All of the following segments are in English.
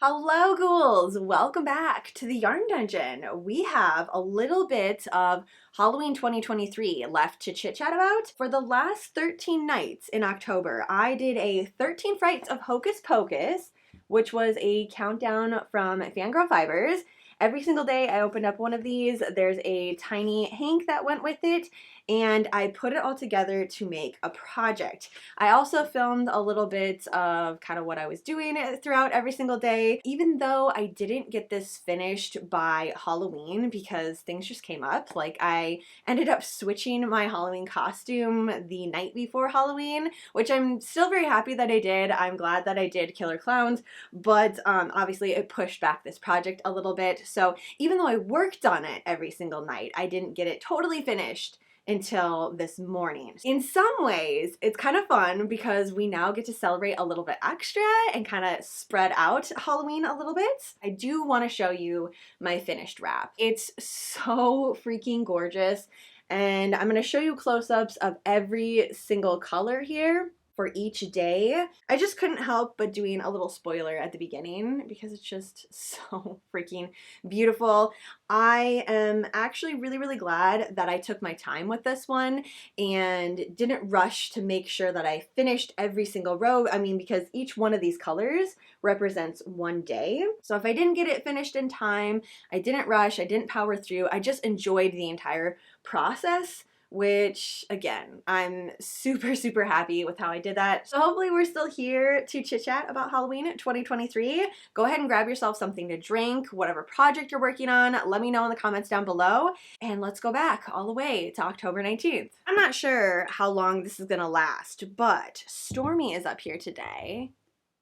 Hello ghouls! Welcome back to the Yarn Dungeon. We have a little bit of Halloween 2023 left to chit chat about. For the last 13 nights in October, I did a 13 Frights of Hocus Pocus, which was a countdown from Fangirl Fibers. Every single day I opened up one of these. There's a tiny hank that went with it, and I put it all together to make a project. I also filmed a little bit of kind of what I was doing throughout every single day. Even though I didn't get this finished by Halloween because things just came up, like I ended up switching my Halloween costume the night before Halloween, which I'm still very happy that I did. I'm glad that I did Killer Clowns, but obviously it pushed back this project a little bit. So even though I worked on it every single night, I didn't get it totally finished until this morning. In some ways, it's kind of fun because we now get to celebrate a little bit extra and kind of spread out Halloween a little bit. I do want to show you my finished wrap. It's so freaking gorgeous, and I'm going to show you close-ups of every single color here for each day. I just couldn't help but doing a little spoiler at the beginning because it's just so freaking beautiful. I am actually really glad that I took my time with this one and didn't rush to make sure that I finished every single row. I mean, because each one of these colors represents one day. So if I didn't get it finished in time, I didn't rush, I didn't power through, I just enjoyed the entire process, which again, I'm super happy with how I did that. So hopefully we're still here to chit chat about Halloween 2023. Go ahead and grab yourself something to drink, whatever project you're working on, let me know in the comments down below, and let's go back all the way to October 19th. I'm not sure how long this is gonna last, but Stormy is up here today.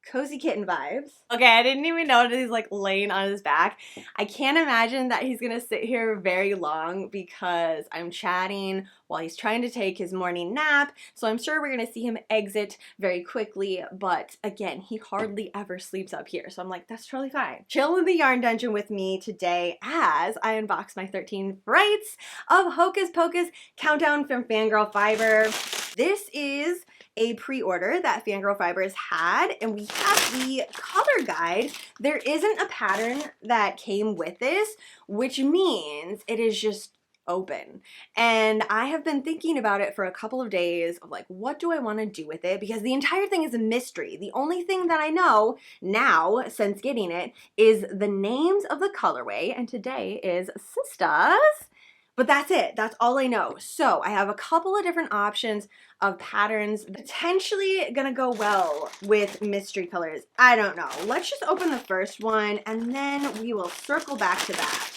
Cozy kitten vibes. Okay, I didn't even notice he's like laying on his back. I can't imagine that he's gonna sit here very long because I'm chatting while he's trying to take his morning nap. So I'm sure we're gonna see him exit very quickly. But again, he hardly ever sleeps up here. So I'm like, that's totally fine. Chill in the yarn dungeon with me today as I unbox my 13 Frights of Hocus Pocus countdown from Fangirl Fiber. This is a pre-order that Fangirl Fibers had, and we have the color guide. There isn't a pattern that came with this, which means it is just open. And I have been thinking about it for a couple of days of like, what do I want to do with it? Because the entire thing is a mystery. The only thing that I know now since getting it is the names of the colorway, and today is Sisters. But that's it. That's all I know. So I have a couple of different options of patterns potentially gonna go well with mystery colors. I don't know. Let's just open the first one and then we will circle back to that.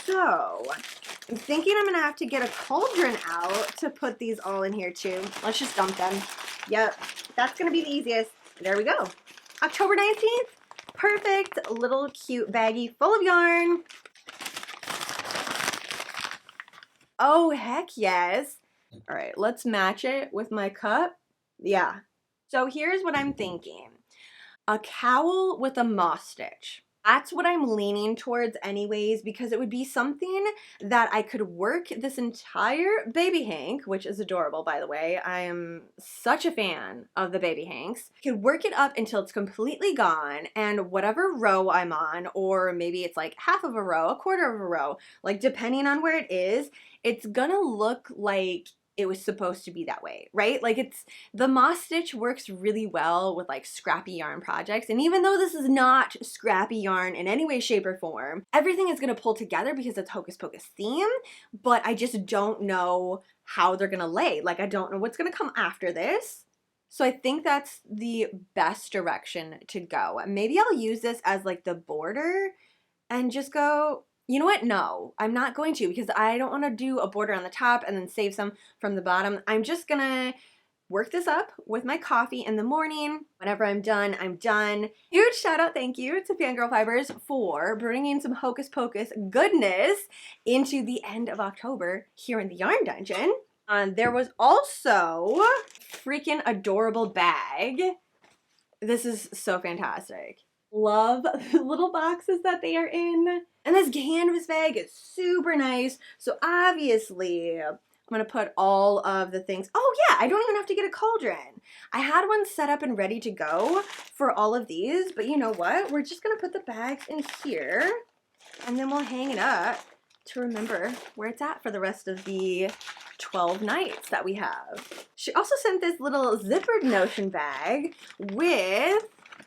So I'm thinking I'm gonna have to get a cauldron out to put these all in here too. Let's just dump them. Yep, that's gonna be the easiest. There we go. October 19th. Perfect little cute baggie full of yarn. Oh, heck yes. All right, let's match it with my cup. Yeah. So here's what I'm thinking. A cowl with a moss stitch. That's what I'm leaning towards anyways, because it would be something that I could work this entire baby hank, which is adorable, by the way. I am such a fan of the baby hanks. I could work it up until it's completely gone, and whatever row I'm on, or maybe it's like half of a row, a quarter of a row, like depending on where it is, it's gonna look like it was supposed to be that way, right? Like the moss stitch works really well with like scrappy yarn projects. And even though this is not scrappy yarn in any way, shape, or form, everything is gonna pull together because it's Hocus Pocus theme, but I just don't know how they're gonna lay. Like I don't know what's gonna come after this. So I think that's the best direction to go. Maybe I'll use this as like the border and just go, you know what? No, I'm not going to, because I don't want to do a border on the top and then save some from the bottom. I'm just gonna work this up with my coffee in the morning. Whenever I'm done, I'm done. Huge shout out, thank you to Fangirl Fibers for bringing some Hocus Pocus goodness into the end of October here in the Yarn Dungeon. There was also freaking adorable bag. This is so fantastic. Love the little boxes that they are in. And this canvas bag is super nice. So obviously I'm gonna put all of the things. Oh yeah, I don't even have to get a cauldron. I had one set up and ready to go for all of these, but you know what? We're just gonna put the bags in here and then we'll hang it up to remember where it's at for the rest of the 12 nights that we have. She also sent this little zippered notion bag with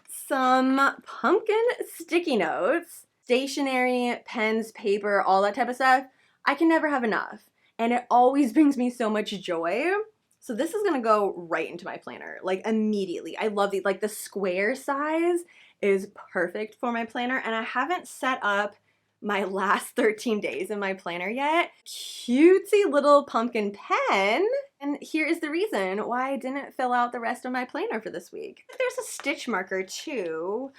some pumpkin sticky notes, stationery, pens, paper, all that type of stuff. I can never have enough, and it always brings me so much joy. So this is gonna go right into my planner, like immediately. I love these, like the square size is perfect for my planner, and I haven't set up my last 13 days in my planner yet. Cutesy little pumpkin pen. And here is the reason why I didn't fill out the rest of my planner for this week. There's a stitch marker too.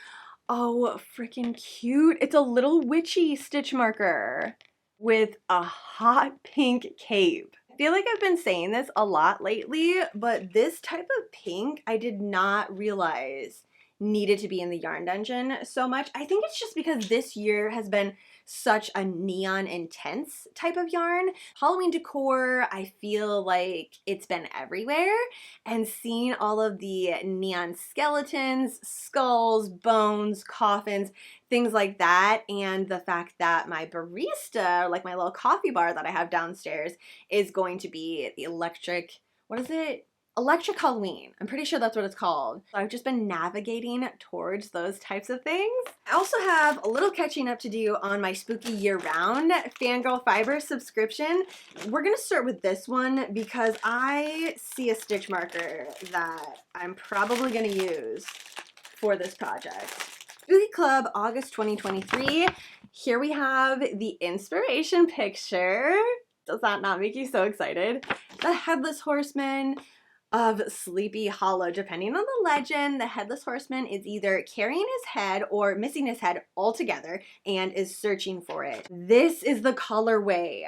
Oh, freaking cute. It's a little witchy stitch marker with a hot pink cape. I feel like I've been saying this a lot lately, but this type of pink I did not realize needed to be in the yarn dungeon so much. I think it's just because this year has been such a neon intense type of yarn. Halloween decor, I feel like it's been everywhere, and seeing all of the neon skeletons, skulls, bones, coffins, things like that, and the fact that my barista, like my little coffee bar that I have downstairs, is going to be the electric, what is it? Electric Halloween. I'm pretty sure that's what it's called. So I've just been navigating towards those types of things. I also have a little catching up to do on my spooky year-round Fangirl Fibers subscription. We're gonna start with this one because I see a stitch marker that I'm probably gonna use for this project. Spooky Club, August 2023. Here we have the inspiration picture. Does that not make you so excited? The Headless Horseman of Sleepy Hollow. Depending on the legend, the Headless Horseman is either carrying his head or missing his head altogether and is searching for it. This is the colorway.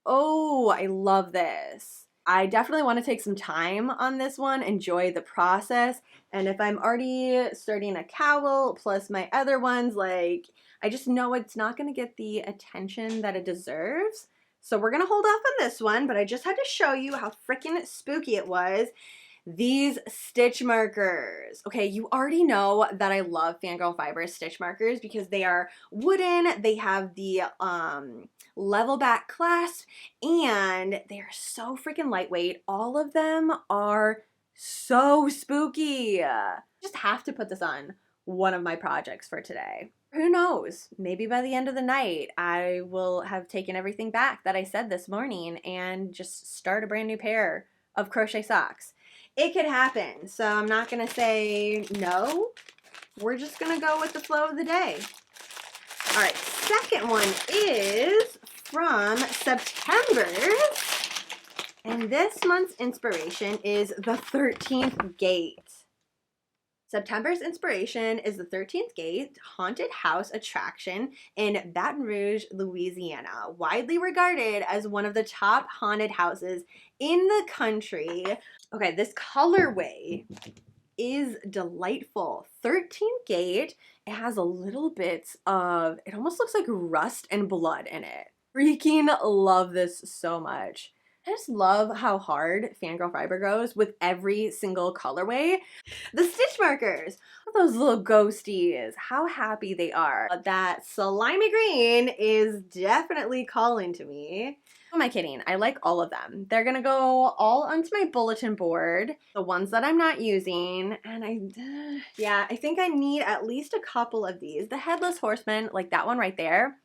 Oh, I love this. I definitely want to take some time on this one, enjoy the process, and if I'm already starting a cowl plus my other ones, like, I just know it's not going to get the attention that it deserves. So we're going to hold off on this one, but I just had to show you how freaking spooky it was. These stitch markers. Okay, you already know that I love Fangirl Fibers stitch markers because they are wooden, they have the level back clasp, and they are so freaking lightweight. All of them are so spooky. Just have to put this on one of my projects for today. Who knows? Maybe by the end of the night, I will have taken everything back that I said this morning and just start a brand new pair of crochet socks. It could happen, so I'm not going to say no. We're just going to go with the flow of the day. All right, second one is from September. And this month's inspiration is the 13th Gate. September's inspiration is the 13th Gate haunted house attraction in Baton Rouge, Louisiana, widely regarded as one of the top haunted houses in the country. Okay, this colorway is delightful. 13th Gate, it has a little bit of, it almost looks like rust and blood in it. Freaking love this so much. I just love how hard Fangirl Fiber goes with every single colorway. The stitch markers, those little ghosties, how happy they are. That slimy green is definitely calling to me. Who am I kidding? I like all of them. They're gonna go all onto my bulletin board, the ones that I'm not using, and I think I need at least a couple of these. The Headless Horseman, like that one right there,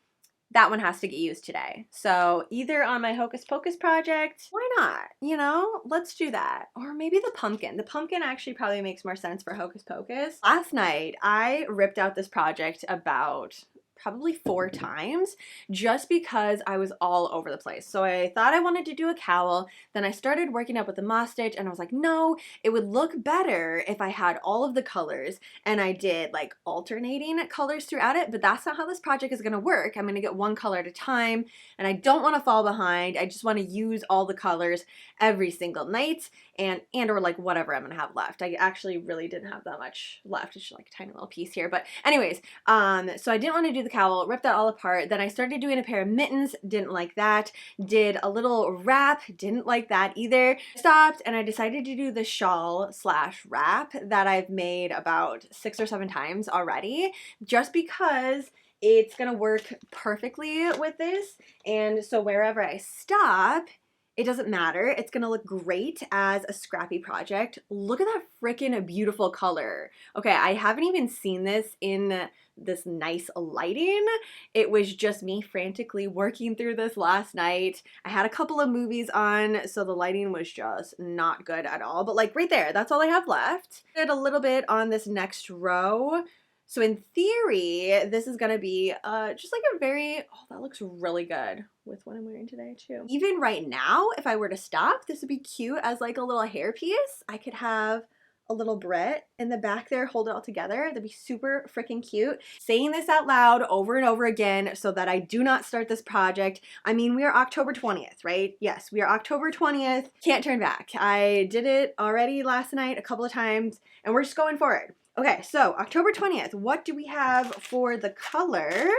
that one has to get used today. So either on my Hocus Pocus project, why not? You know, let's do that. Or maybe the pumpkin. The pumpkin actually probably makes more sense for Hocus Pocus. Last night, I ripped out this project about probably 4 times just because I was all over the place. So I thought I wanted to do a cowl, then I started working up with the moss stitch and I was like, no, it would look better if I had all of the colors, and I did like alternating colors throughout it, but that's not how this project is going to work. I'm going to get one color at a time and I don't want to fall behind. I just want to use all the colors every single night and or like whatever I'm going to have left. I actually really didn't have that much left. It's just like a tiny little piece here, but anyways, so I didn't want to do the cowl, ripped that all apart. Then I started doing a pair of mittens, didn't like that. Did a little wrap, didn't like that either. Stopped and I decided to do the shawl slash wrap that I've made about 6 or 7 times already, just because it's gonna work perfectly with this. And so wherever I stop, it doesn't matter. It's gonna look great as a scrappy project. Look at that freaking beautiful color. Okay, I haven't even seen this in this nice lighting. It was just me frantically working through this last night. I had a couple of movies on, so the lighting was just not good at all. But like right there, that's all I have left. Did a little bit on this next row. So in theory, this is gonna be just like a very, oh, that looks really good with what I'm wearing today too. Even right now, if I were to stop, this would be cute as like a little hairpiece. I could have a little Brit in the back there, hold it all together. That'd be super freaking cute. Saying this out loud over and over again so that I do not start this project. I mean, we are October 20th, right? Yes, we are October 20th. Can't turn back. I did it already last night a couple of times and we're just going forward. Okay, so October 20th, what do we have for the color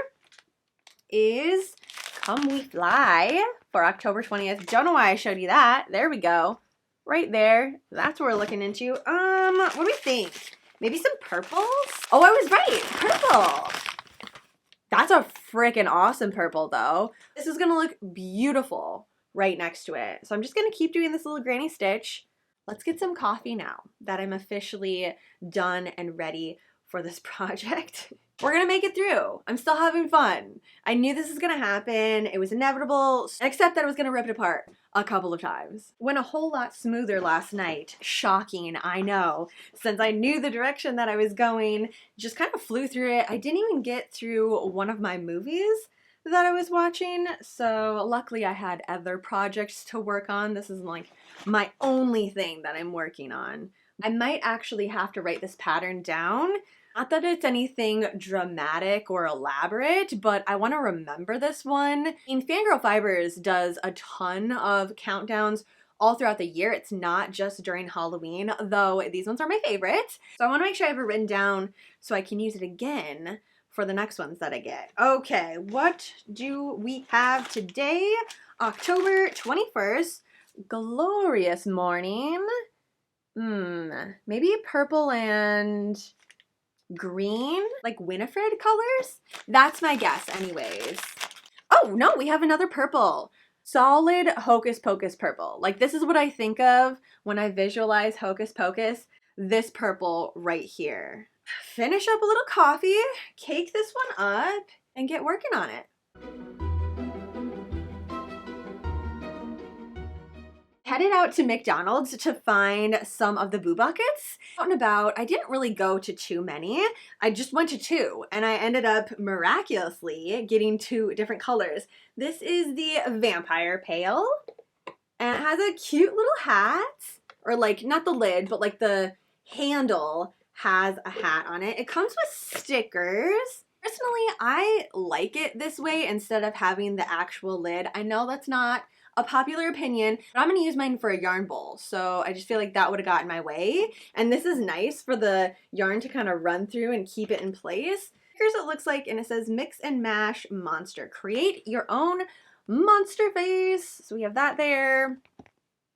is Come We Fly for October 20th. Don't know why I showed you that. There we go. Right there. That's what we're looking into. What do we think? Maybe some purples? Oh, I was right. Purple. That's a freaking awesome purple though. This is gonna look beautiful right next to it. So I'm just gonna keep doing this little granny stitch. Let's get some coffee now that I'm officially done and ready for this project. We're gonna make it through. I'm still having fun. I knew this was gonna happen. It was inevitable, except that I was gonna rip it apart a couple of times. Went a whole lot smoother last night. Shocking, I know. Since I knew the direction that I was going, just kind of flew through it. I didn't even get through one of my movies that I was watching, so luckily I had other projects to work on. This is like my only thing that I'm working on. I might actually have to write this pattern down. Not that it's anything dramatic or elaborate, but I want to remember this one. I mean, Fangirl Fibers does a ton of countdowns all throughout the year. It's not just during Halloween, though these ones are my favorite. So I want to make sure I have it written down so I can use it again for the next ones that I get. Okay, what do we have today? October 21st. Glorious morning. Maybe purple and green, like Winifred colors? That's my guess anyways. Oh no, we have another purple. Solid Hocus Pocus purple. Like this is what I think of when I visualize Hocus Pocus. This purple right here. Finish up a little coffee, cake this one up, and get working on it. Headed out to McDonald's to find some of the boo buckets. Out and about, I didn't really go to too many. I just went to 2 and I ended up miraculously getting 2 different colors. This is the Vampire Pail and it has a cute little hat, or like not the lid, but like the handle has a hat on it. It comes with stickers. Personally, I like it this way instead of having the actual lid. I know that's not a popular opinion, but I'm gonna use mine for a yarn bowl, so I just feel like that would have gotten my way. And this is nice for the yarn to kind of run through and keep it in place. Here's what it looks like, and it says mix and mash monster. Create your own monster face. So we have that there.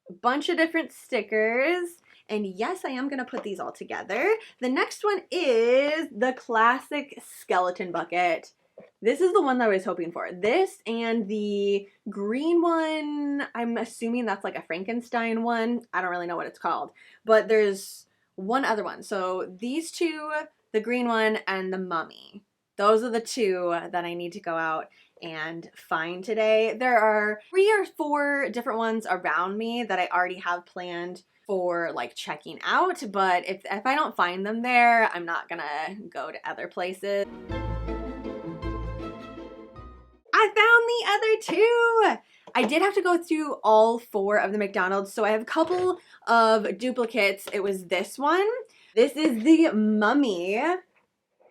A bunch of different stickers. And yes, I am gonna put these all together. The next one is the classic skeleton bucket. This is the one that I was hoping for. This and the green one, I'm assuming that's like a Frankenstein one. I don't really know what it's called, but there's one other one. So these 2, the green one and the mummy. Those are the 2 that I need to go out and find today. There are 3 or 4 different ones around me that I already have planned for like checking out, but if I don't find them there, I'm not gonna go to other places. I found the other 2! I did have to go through all 4 of the McDonald's, so I have a couple of duplicates. It was this one. This is the mummy.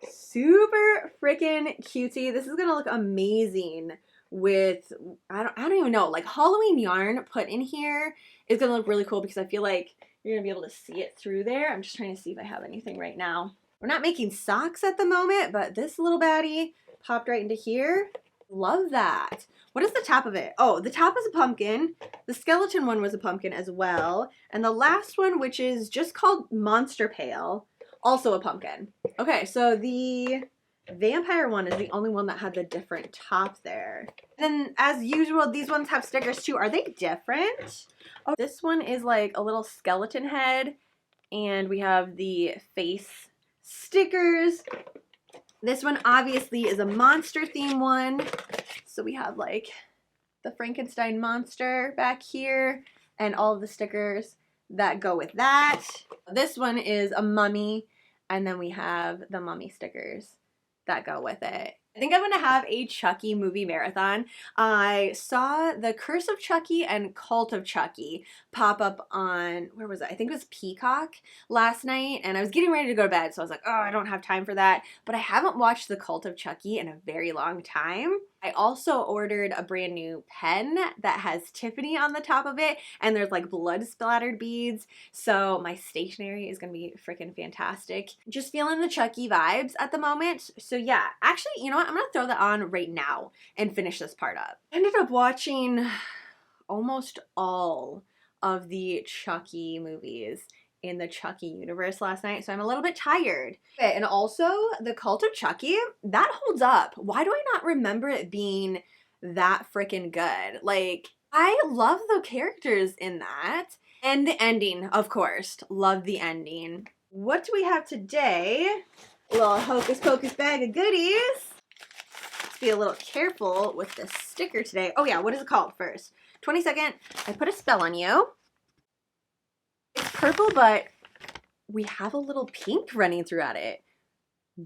Super freaking cutesy. This is gonna look amazing with, I don't even know, like Halloween yarn put in here is gonna look really cool because I feel like you're gonna be able to see it through there. I'm just trying to see if I have anything right now. We're not making socks at the moment, but this little baddie popped right into here. Love that. What is the top of it? Oh, the top is a pumpkin. The skeleton one was a pumpkin as well. And the last one, which is just called Monster Pail, also a pumpkin. Okay, so the vampire one is the only one that had the different top there. And then, as usual, these ones have stickers too. Are they different? Oh, this one is like a little skeleton head, and we have the face stickers. This one obviously is a monster theme one. So we have like the Frankenstein monster back here and all of the stickers that go with that. This one is a mummy, and then we have the mummy stickers that go with it. I think I'm gonna have a Chucky movie marathon. I saw The Curse of Chucky and Cult of Chucky pop up on, where was it? I think it was Peacock last night, and I was getting ready to go to bed, so I was like, oh, I don't have time for that. But I haven't watched The Cult of Chucky in a very long time. I also ordered a brand new pen that has Tiffany on the top of it, and there's like blood splattered beads, so my stationery is gonna be freaking fantastic. Just feeling the Chucky vibes at the moment. So yeah, actually, you know what? I'm gonna throw that on right now and finish this part up. I ended up watching almost all of the Chucky movies in the Chucky universe last night, so I'm a little bit tired. Okay, and also the Cult of Chucky, that holds up. Why do I not remember it being that freaking good? Like, I love the characters in that. And the ending, of course. Love the ending. What do we have today? A little Hocus Pocus bag of goodies. Let's be a little careful with this sticker today. Oh yeah, what is it called first? 22nd, I put a spell on you. It's purple, but we have a little pink running throughout it.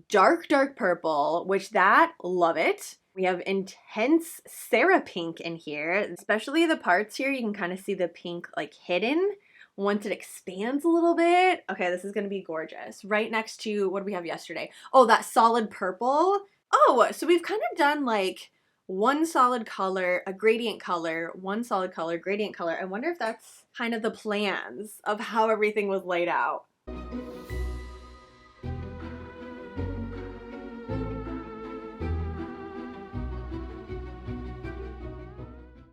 Dark, dark purple, which that, love it. We have intense Sarah pink in here, especially the parts here. You can kind of see the pink like hidden once it expands a little bit. Okay, this is going to be gorgeous. Right next to, what did we have yesterday? Oh, that solid purple. Oh, so we've kind of done like one solid color, a gradient color, one solid color, gradient color. I wonder if that's kind of the plans of how everything was laid out.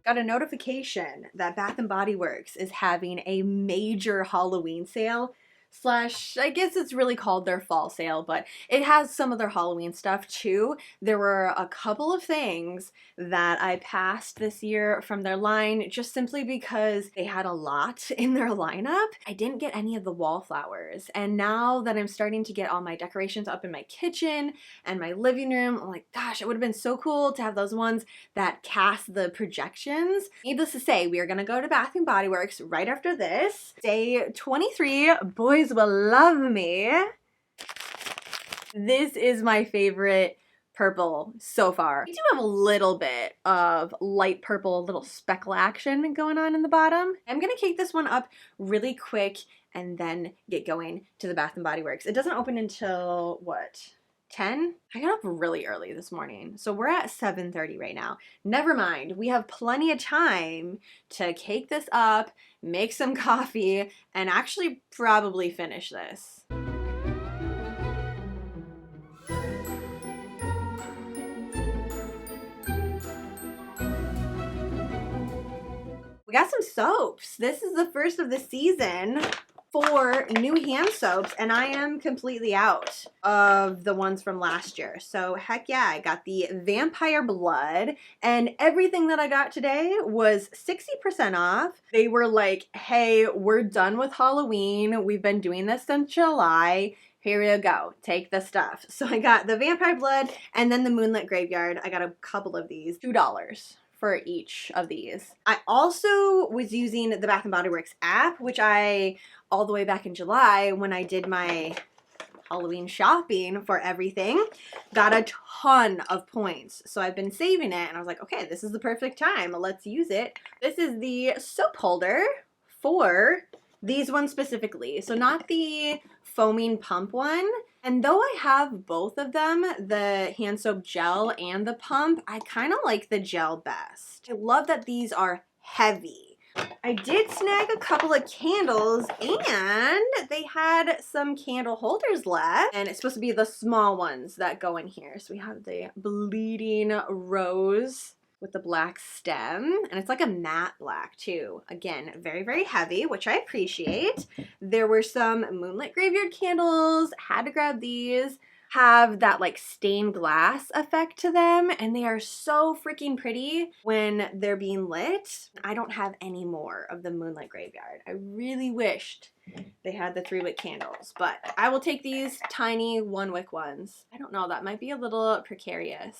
Got a notification that Bath & Body Works is having a major Halloween sale. Slash, I guess it's really called their fall sale, but it has some of their Halloween stuff too. There were a couple of things that I passed this year from their line just simply because they had a lot in their lineup. I didn't get any of the wallflowers, and now that I'm starting to get all my decorations up in my kitchen and my living room, I'm like, gosh, it would have been so cool to have those ones that cast the projections. Needless to say, we are gonna go to Bath & Body Works right after this. Day 23, boys will love me. This is my favorite purple so far. We do have a little bit of light purple, little speckle action going on in the bottom. I'm gonna cake this one up really quick and then get going to the Bath & Body Works. It doesn't open until, what, 10? I got up really early this morning, so we're at 7:30 right now. Never mind, we have plenty of time to cake this up, make some coffee, and actually probably finish this. We got some soaps. This is the first of the season for new hand soaps, and I am completely out of the ones from last year. So heck yeah, I got the Vampire Blood, and everything that I got today was 60% off. They were like, hey, we're done with Halloween. We've been doing this since July. Here you go, take the stuff. So I got the Vampire Blood and then the Moonlit Graveyard. I got a couple of these, $2 for each of these. I also was using the Bath & Body Works app, which I, all the way back in July when I did my Halloween shopping for everything, got a ton of points. So I've been saving it, and I was like, okay, this is the perfect time. Let's use it. This is the soap holder for these ones specifically. So not the foaming pump one. And though I have both of them, the hand soap gel and the pump, I kind of like the gel best. I love that these are heavy. I did snag a couple of candles, and they had some candle holders left, and it's supposed to be the small ones that go in here. So we have the bleeding rose with the black stem, and it's like a matte black too. Again, very, very heavy, which I appreciate. There were some moonlit graveyard candles, had to grab these. Have that like stained glass effect to them, and they are so freaking pretty when they're being lit. I don't have any more of the moonlit graveyard. I really wished they had the 3-wick candles, but I will take these tiny 1-wick ones. I don't know, that might be a little precarious.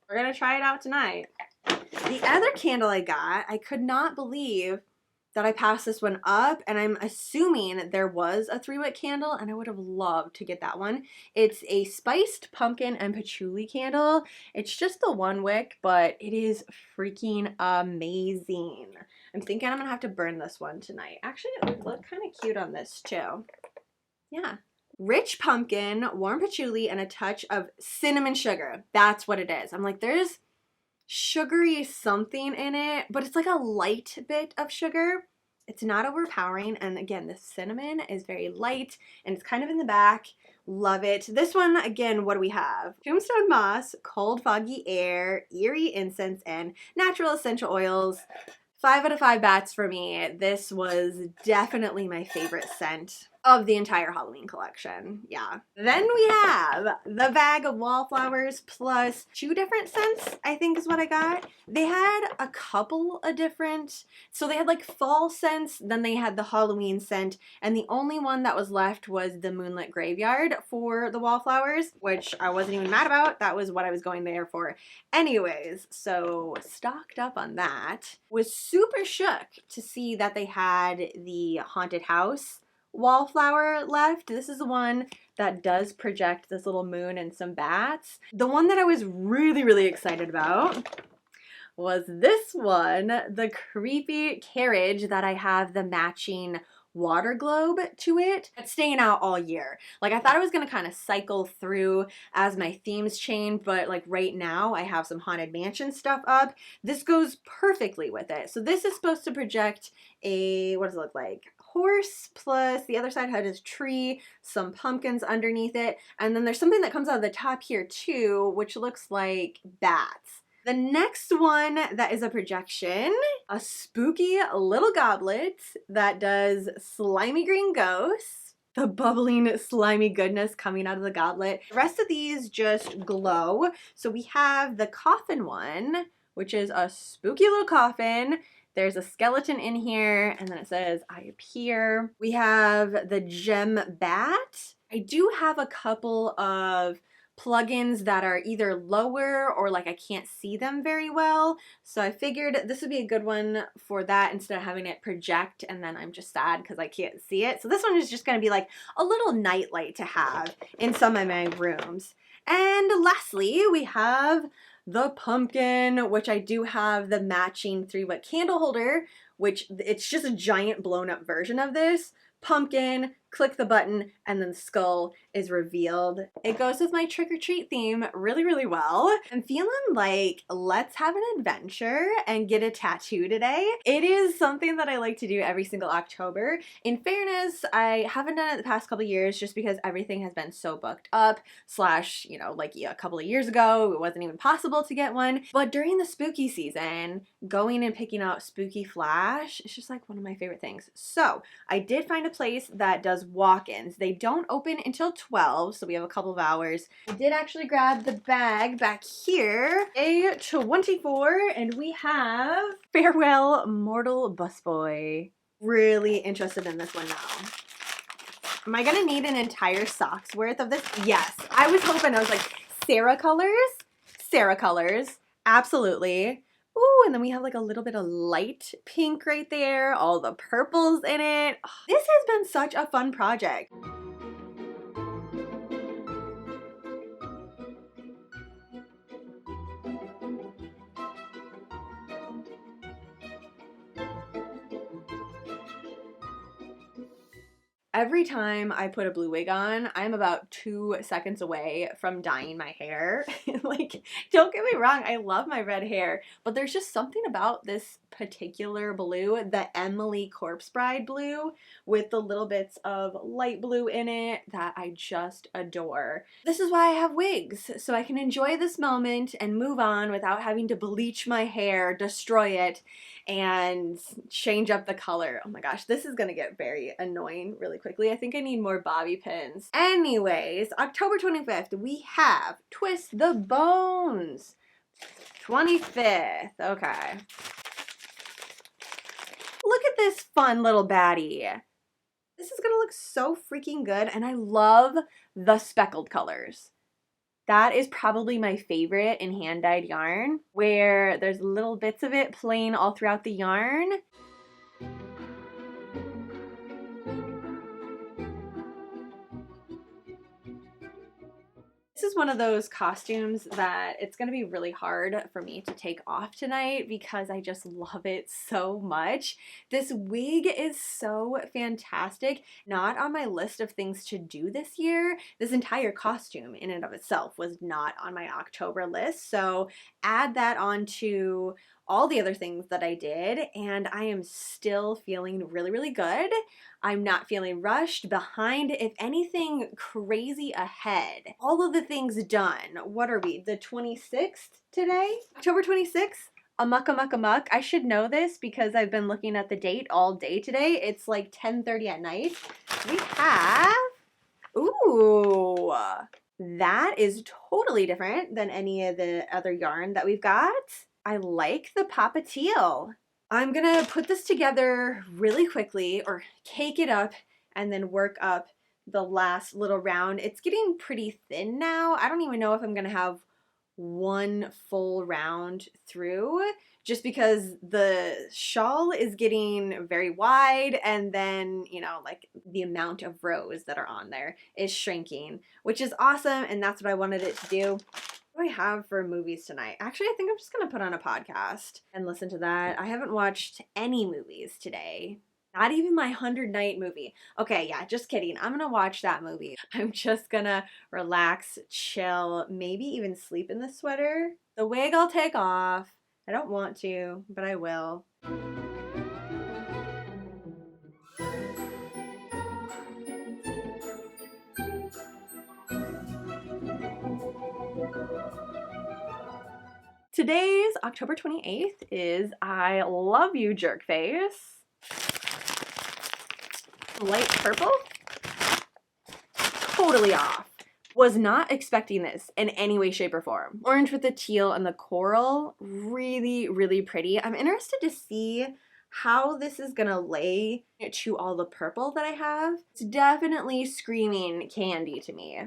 We're gonna try it out tonight. The other candle I got, I could not believe that I passed this one up, and I'm assuming there was a 3-wick candle, and I would have loved to get that one. It's a spiced pumpkin and patchouli candle. It's just the 1-wick, but it is freaking amazing. I'm thinking I'm gonna have to burn this one tonight. Actually, it would look kind of cute on this too. Yeah. Rich pumpkin, warm patchouli, and a touch of cinnamon sugar. That's what it is. I'm like, there's sugary something in it, but it's like a light bit of sugar. It's not overpowering, and again, the cinnamon is very light, and it's kind of in the back. Love it. This one, again, what do we have? Tombstone moss, cold foggy air, eerie incense, and natural essential oils. 5 out of 5 bats for me. This was definitely my favorite scent of the entire Halloween collection. Yeah. Then we have the bag of wallflowers plus 2 different scents, I think is what I got. They had a couple of different, so they had like fall scents, then they had the Halloween scent, and the only one that was left was the moonlit graveyard for the wallflowers, which I wasn't even mad about. That was what I was going there for anyways. So stocked up on that. Was super shook to see that they had the haunted house wallflower left. This is the one that does project this little moon and some bats. The one that I was really, really excited about was this one, the creepy carriage that I have the matching water globe to it. It's staying out all year. Like, I thought I was gonna kind of cycle through as my themes change, but like right now I have some Haunted Mansion stuff up. This goes perfectly with it. So this is supposed to project a, what does it look like? Horse, plus the other side had his tree, some pumpkins underneath it, and then there's something that comes out of the top here too, which looks like bats. The next one that is a projection, a spooky little goblet that does slimy green ghosts, the bubbling slimy goodness coming out of the goblet. The rest of these just glow. So we have the coffin one, which is a spooky little coffin. There's a skeleton in here, and then it says, I appear. We have the gem bat. I do have a couple of plugins that are either lower or like I can't see them very well. So I figured this would be a good one for that instead of having it project and then I'm just sad because I can't see it. So this one is just going to be like a little nightlight to have in some of my rooms. And lastly, we have the pumpkin, which I do have the matching 3-wick candle holder, which it's just a giant blown up version of this. Pumpkin, click the button, and then the skull is revealed. It goes with my trick-or-treat theme really, really well. I'm feeling like let's have an adventure and get a tattoo today. It is something that I like to do every single October. In fairness, I haven't done it the past couple years just because everything has been so booked up, slash, you know, like a couple of years ago, it wasn't even possible to get one. But during the spooky season, going and picking out spooky flash, it's just like one of my favorite things. So I did find a place that does walk-ins. They don't open until 12, so we have a couple of hours. I did actually grab the bag back here, A24, and we have Farewell Mortal Busboy. Really interested in this one now. Am I gonna need an entire sock's worth of this? Yes. I was hoping, I was like, Sarah colors? Sarah colors. Absolutely. Ooh, and then we have like a little bit of light pink right there, all the purples in it. Oh, this has been such a fun project. Every time I put a blue wig on, I'm about 2 seconds away from dyeing my hair. Like, don't get me wrong, I love my red hair, but there's just something about this particular blue, the Emily Corpse Bride blue, with the little bits of light blue in it that I just adore. This is why I have wigs, so I can enjoy this moment and move on without having to bleach my hair, destroy it, and change up the color. Oh my gosh, this is gonna get very annoying really quickly. I think I need more bobby pins. Anyways, October 25th, we have Twist the Bones. 25th, okay. Look at this fun little baddie. This is gonna look so freaking good, and I love the speckled colors. That is probably my favorite in hand-dyed yarn, where there's little bits of it playing all throughout the yarn. This is one of those costumes that it's going to be really hard for me to take off tonight because I just love it so much. This wig is so fantastic. Not on my list of things to do this year. This entire costume in and of itself was not on my October list, so add that on to all the other things that I did, and I am still feeling really, really good. I'm not feeling rushed, behind, if anything, crazy ahead. All of the things done. What are we, the 26th today? October 26th? Amuck, amuck, amuck. I should know this because I've been looking at the date all day today. It's like 10:30 at night. We have, ooh, that is totally different than any of the other yarn that we've got. I like the Papa Teal. I'm gonna put this together really quickly, or cake it up and then work up the last little round. It's getting pretty thin now. I don't even know if I'm gonna have one full round through, just because the shawl is getting very wide, and then, you know, like the amount of rows that are on there is shrinking, which is awesome, and that's what I wanted it to do. What do I have for movies tonight? Actually, I think I'm just gonna put on a podcast and listen to that. I haven't watched any movies today. Not even my 100-night movie. Okay, yeah, just kidding. I'm gonna watch that movie. I'm just gonna relax, chill, maybe even sleep in the sweater. The wig I'll take off. I don't want to, but I will. Today's October 28th is I Love You Jerk Face. Light purple? Totally off. Was not expecting this in any way, shape, or form. Orange with the teal and the coral. Really, really pretty. I'm interested to see how this is gonna lay to all the purple that I have. It's definitely screaming candy to me.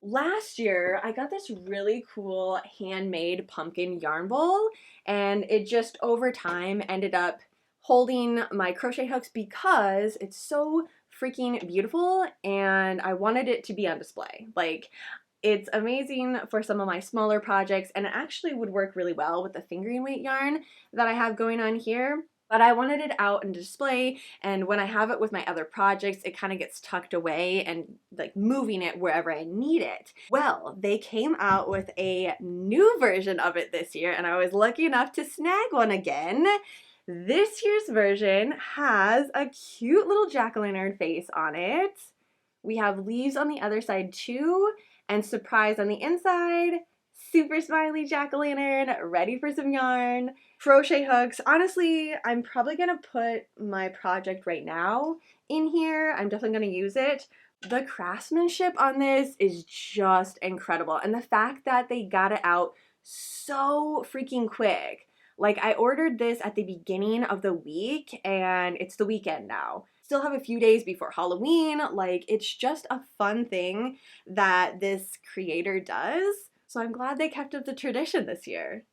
Last year, I got this really cool handmade pumpkin yarn bowl, and it just over time ended up holding my crochet hooks because it's so freaking beautiful and I wanted it to be on display. Like, it's amazing for some of my smaller projects, and it actually would work really well with the fingering weight yarn that I have going on here. But I wanted it out and display, and when I have it with my other projects, it kind of gets tucked away and like moving it wherever I need it. Well, they came out with a new version of it this year, and I was lucky enough to snag one again. This year's version has a cute little jack-o'-lantern face on it. We have leaves on the other side too, and surprise on the inside. Super smiley jack-o'-lantern, ready for some yarn. Crochet hooks. Honestly, I'm probably gonna put my project right now in here. I'm definitely gonna use it. The craftsmanship on this is just incredible, and the fact that they got it out so freaking quick. Like, I ordered this at the beginning of the week, and it's the weekend now. Still have a few days before Halloween. Like, it's just a fun thing that this creator does. So I'm glad they kept up the tradition this year.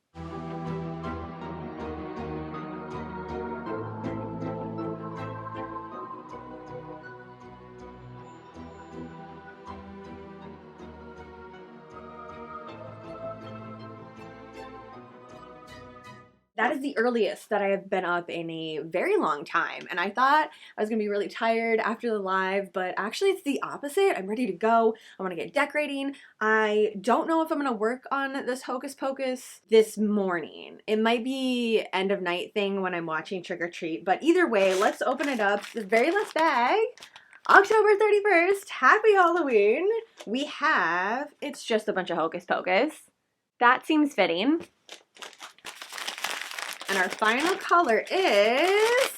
That is the earliest that I have been up in a very long time. And I thought I was gonna be really tired after the live, but actually it's the opposite. I'm ready to go. I wanna get decorating. I don't know if I'm gonna work on this Hocus Pocus this morning. It might be end of night thing when I'm watching Trick or Treat, but either way, let's open it up. The very last bag. October 31st, happy Halloween. We have, it's just a bunch of Hocus Pocus. That seems fitting. And our final color is,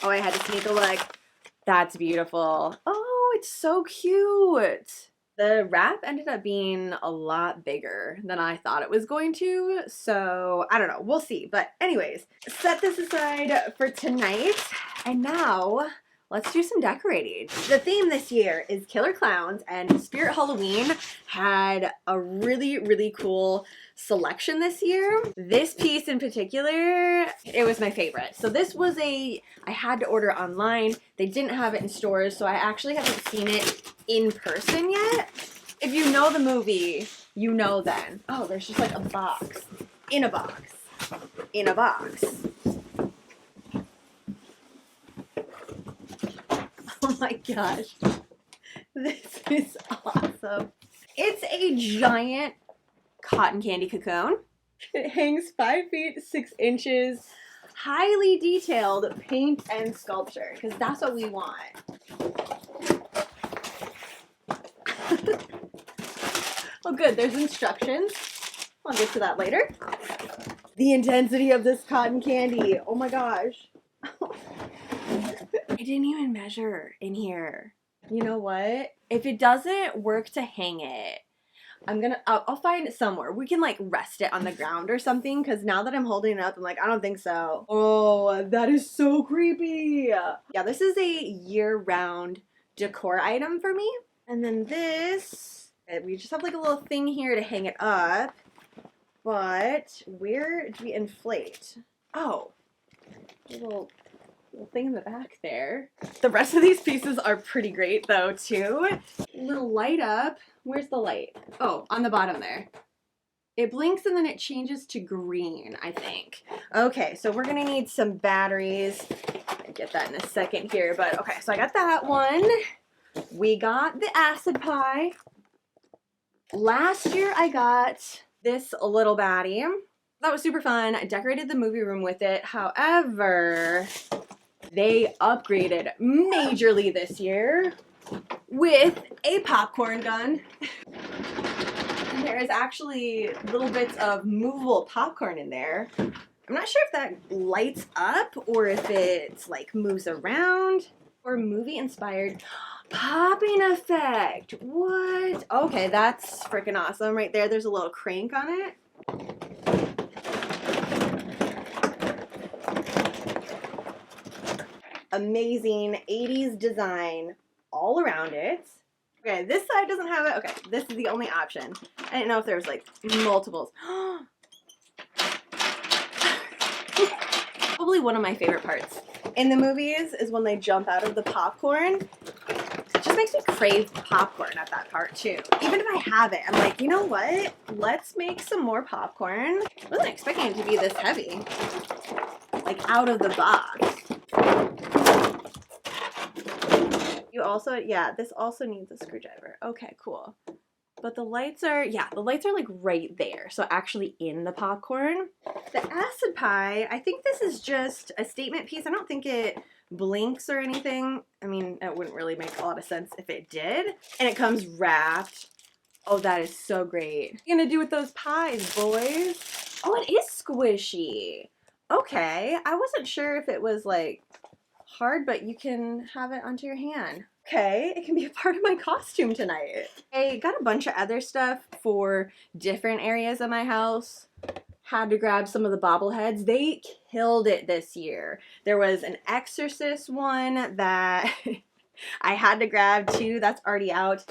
oh, I had to sneak a look. That's beautiful. Oh, it's so cute. The wrap ended up being a lot bigger than I thought it was going to, so I don't know, we'll see. But anyways, set this aside for tonight, and now let's do some decorating. The theme this year is Killer Clowns, and Spirit Halloween had a really, really cool selection this year. This piece in particular, it was my favorite. So this was I had to order online. They didn't have it in stores, so I actually haven't seen it in person yet. If you know the movie, you know then. Oh, there's just like a box. In a box. In a box. Oh my gosh. This is awesome. It's a giant cotton candy cocoon. It hangs 5 feet 6 inches. Highly detailed paint and sculpture, because that's what we want. Oh good, there's instructions. I'll get to that later. The intensity of this cotton candy. Oh my gosh. I didn't even measure in here. You know what? If it doesn't work to hang it, I'll find it somewhere. We can like rest it on the ground or something, because now that I'm holding it up, I'm like, I don't think so. Oh, that is so creepy. Yeah, this is a year-round decor item for me. And then this, we just have like a little thing here to hang it up. But where do we inflate? Oh, a little thing in the back there. The rest of these pieces are pretty great though too. Little light up. Where's the light? Oh, on the bottom there. It blinks and then it changes to green, I think. Okay, so we're gonna need some batteries. I'll get that in a second here, but okay, so I got that one. We got the acid pie. Last year I got this little baddie. That was super fun. I decorated the movie room with it. However, they upgraded majorly this year with a popcorn gun. And there is actually little bits of movable popcorn in there. I'm not sure if that lights up or if it's like moves around. Or movie inspired popping effect. What? Okay, that's freaking awesome right there. There's a little crank on it. Amazing 80s design all around it. Okay, this side doesn't have it. Okay, this is the only option. I didn't know if there was like multiples. Probably one of my favorite parts in the movies is when they jump out of the popcorn. It just makes me crave popcorn at that part too. Even if I have it, I'm like, you know what? Let's make some more popcorn. I wasn't expecting it to be this heavy. Like out of the box. You also, yeah, this also needs a screwdriver. Okay, cool. But the lights are, yeah, the lights are like right there. So actually in the popcorn. The acid pie, I think this is just a statement piece. I don't think it blinks or anything. I mean, it wouldn't really make a lot of sense if it did. And it comes wrapped. Oh, that is so great. What are you gonna do with those pies, boys? Oh, it is squishy. Okay, I wasn't sure if it was like hard, but you can have it onto your hand. Okay, it can be a part of my costume tonight. I got a bunch of other stuff for different areas of my house. Had to grab some of the bobbleheads. They killed it this year. There was an Exorcist one that I had to grab too. That's already out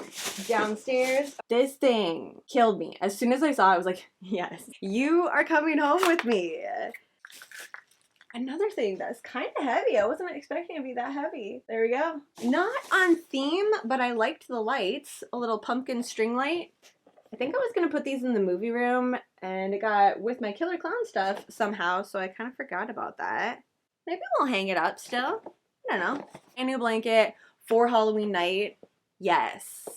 downstairs. This thing killed me. As soon as I saw it, I was like, yes, you are coming home with me. Another thing that's kind of heavy. I wasn't expecting it to be that heavy. There we go. Not on theme, but I liked the lights. A little pumpkin string light. I think I was going to put these in the movie room and it got with my killer clown stuff somehow, so I kind of forgot about that. Maybe we'll hang it up still. I don't know. A new blanket for Halloween night. Yes.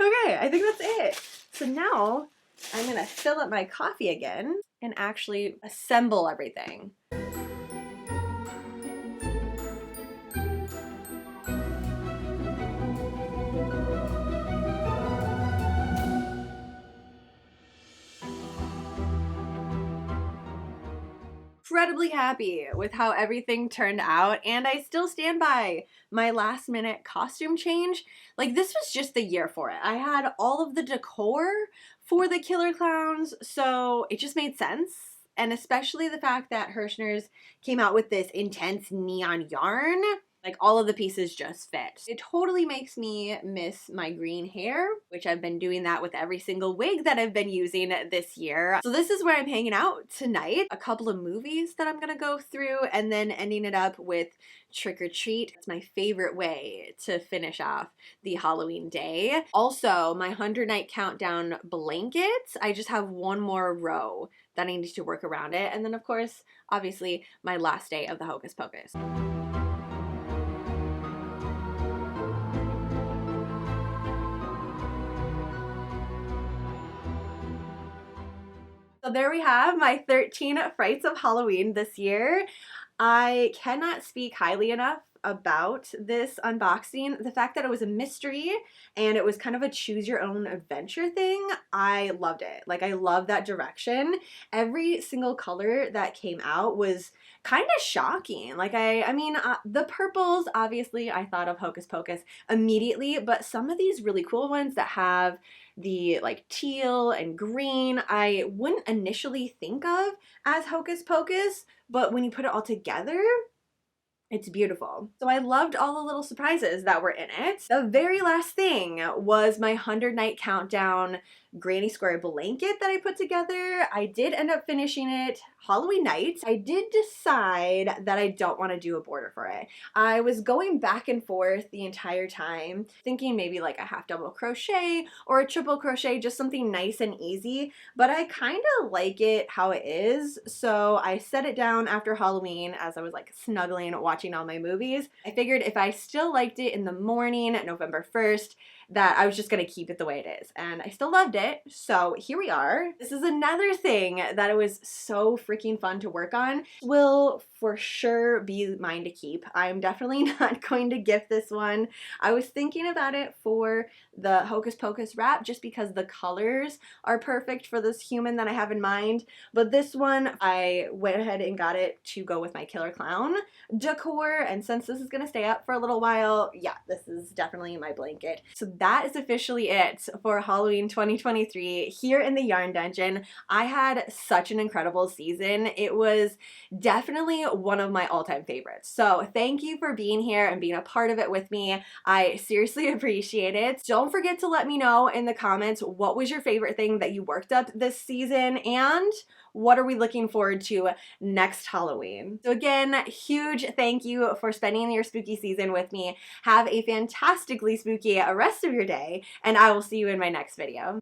Okay, I think that's it. So now I'm gonna fill up my coffee again and actually assemble everything. Incredibly happy with how everything turned out, and I still stand by my last minute costume change. Like, this was just the year for it. I had all of the decor for the killer clowns, so it just made sense. And especially the fact that Hirschner's came out with this intense neon yarn. Like, all of the pieces just fit. It totally makes me miss my green hair, which I've been doing that with every single wig that I've been using this year. So this is where I'm hanging out tonight. A couple of movies that I'm gonna go through, and then ending it up with Trick or Treat. It's my favorite way to finish off the Halloween day. Also, my 100-night countdown blanket. I just have one more row that I need to work around it. And then, of course, obviously, my last day of the Hocus Pocus. So there we have my 13 Frights of Halloween this year. I cannot speak highly enough about this unboxing. The fact that it was a mystery and it was kind of a choose your own adventure thing, I loved it. Like, I love that direction. Every single color that came out was kind of shocking. Like, I mean, the purples, obviously I thought of Hocus Pocus immediately, but some of these really cool ones that have the like teal and green, I wouldn't initially think of as Hocus Pocus, but when you put it all together, it's beautiful. So I loved all the little surprises that were in it. The very last thing was my 100-night countdown granny square blanket that I put together. I did end up finishing it Halloween night. I did decide that I don't want to do a border for it. I was going back and forth the entire time, thinking maybe like a half double crochet or a triple crochet, just something nice and easy, but I kind of like it how it is. So I set it down after Halloween as I was like snuggling watching all my movies. I figured if I still liked it in the morning, November 1st, that I was just gonna keep it the way it is. And I still loved it, so here we are. This is another thing that it was so freaking fun to work on. Will for sure be mine to keep. I'm definitely not going to gift this one. I was thinking about it for the Hocus Pocus wrap just because the colors are perfect for this human that I have in mind, but this one I went ahead and got it to go with my killer clown decor, and since this is gonna stay up for a little while, yeah, this is definitely my blanket. So that is officially it for Halloween 2023 here in the Yarn Dungeon. I had such an incredible season. It was definitely one of my all-time favorites. So thank you for being here and being a part of it with me. I seriously appreciate it. Don't forget to let me know in the comments what was your favorite thing that you worked up this season, and what are we looking forward to next Halloween? So again, huge thank you for spending your spooky season with me. Have a fantastically spooky rest of your day, and I will see you in my next video.